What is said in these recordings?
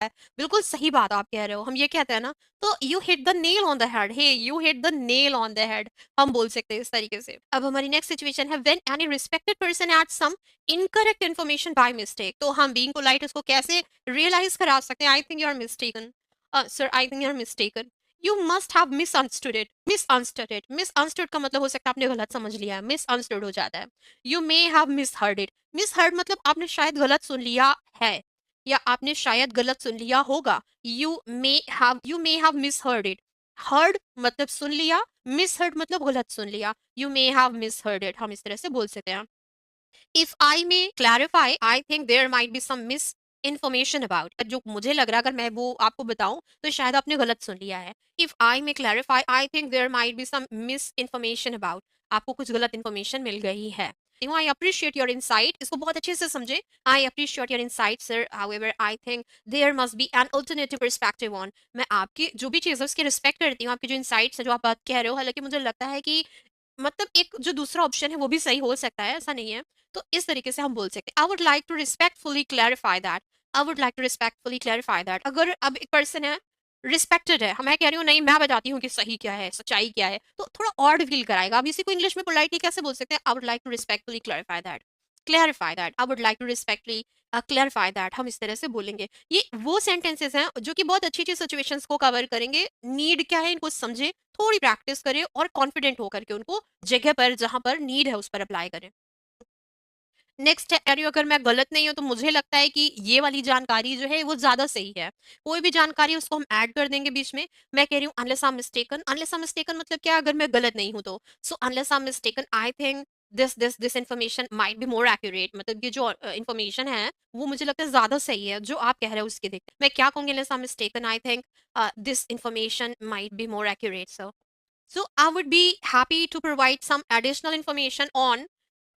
है। बिल्कुल सही बात आप कह रहे हो, हम ये कहते हैं ना, तो you hit the nail on the head, hey you hit the nail on the head, हम बोल सकते हैं इस तरीके से। अब हमारी नेक्स्ट सिचुएशन है, when any respected person add some incorrect information by mistake. तो हम बीइंग पोलाइट उसको कैसे रियलाइज करा सकते हैं, I think you are mistaken, sir I think you are mistaken, you must have misunderstood it, misunderstood it, misunderstood का मतलब हो सकता है आपने गलत समझ लिया है, मिसअंडरस्टूड हो जाता है। You may have misheard it, misheard मतलब आपने शायद गलत सुन लिया है, या आपने शायद गलत सुन लिया होगा। You may have misheard it, heard मतलब सुन लिया, मिसहर्ड मतलब गलत सुन लिया, you may have misheard it, हम इस तरह से बोल सकते हैं। If I may clarify, I think there might be some misinformation about, जो मुझे लग रहा है, अगर मैं वो आपको बताऊं तो शायद आपने गलत सुन लिया है। If I may clarify, I think there might be some misinformation about, आपको कुछ गलत इन्फॉर्मेशन मिल गई है। आई अप्रिशिएट योर इनसाइट, इसको बहुत अच्छे से समझे। I appreciate your insight sir, however I think there must be an alternative perspective on, मैं आपकी जो भी चीज़ है उसकी रिस्पेक्ट करती हूँ, आपकी जो इनसाइट्स है जो आप बात कह रहे हो, हालांकि मुझे लगता है कि मतलब एक जो दूसरा ऑप्शन है वो भी सही हो सकता है, ऐसा नहीं है। तो इस तरीके से हम बोल सकते हैं, I would like to respectfully clarify that, I would like to respectfully clarify that. अगर अब एक पर्सन है, रिस्पेक्टेड है, मैं कह रही हूँ नहीं मैं बताती हूँ कि सही क्या है, सच्चाई क्या है, तो थोड़ा ऑड फील कराएगा। अब इसी को इंग्लिश में पोलाइटली कैसे बोल सकते हैं, I would like to respectfully clarify that, I would like to respectfully clarify that, हम इस तरह से बोलेंगे। ये वो सेंटेंसेस हैं जो कि बहुत अच्छी अच्छी सिचुएशंस को कवर करेंगे। नीड क्या है इनको समझे, थोड़ी प्रैक्टिस करें और कॉन्फिडेंट होकर के उनको जगह पर जहां पर नीड है उस पर अप्लाई करें। नेक्स्ट है, अगर मैं गलत नहीं हूँ तो मुझे लगता है कि ये वाली जानकारी जो है वो ज्यादा सही है। कोई भी जानकारी उसको हम ऐड कर देंगे बीच में। मैं कह रही हूँ unless I am mistaken, unless I am mistaken मतलब क्या, अगर मैं गलत नहीं हूँ तो, so unless I am mistaken I think this information might be more accurate, मतलब ये जो इन्फॉर्मेशन है वो मुझे लगता है ज्यादा सही है जो आप कह रहे हो उसके देख। मैं क्या कहूंगी, unless I am mistaken I think this information might be more accurate sir. So I would be happy to provide some additional information on,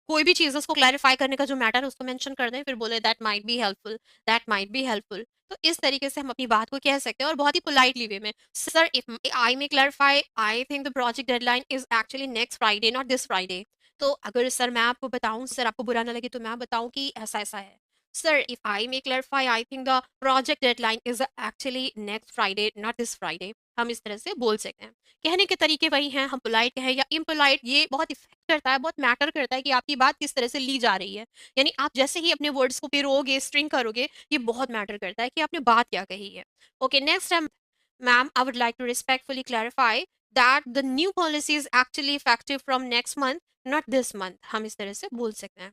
कोई भी चीज़ उसको क्लैरिफाई करने का जो मैटर है उसको मेंशन कर दें, फिर बोले that might be helpful, that might be helpful. तो इस तरीके से हम अपनी बात को कह सकते हैं और बहुत ही पोलाइटली वे में, sir if I may clarify, I think the project deadline is actually next Friday not this Friday. तो अगर सर मैं आपको बताऊं, सर आपको बुरा ना लगे तो मैं बताऊं कि ऐसा ऐसा है। Sir if I may clarify, I think the project deadline is actually next Friday not this Friday, हम इस तरह से बोल सकते हैं। कहने के तरीके वही हैं, हम पोलाइट कहें या इम्पोलाइट, ये बहुत इफेक्ट करता है, बहुत मैटर करता है कि आपकी बात किस तरह से ली जा रही है। यानी आप जैसे ही अपने वर्ड्स को पिरोगे, स्ट्रिंग करोगे, ये बहुत मैटर करता है कि आपने बात क्या कही है। ओके नेक्स्ट है, ma'am I would like to respectfully clarify that the new policy is actually effective from next month not this month, हम इस तरह से बोल सकते हैं।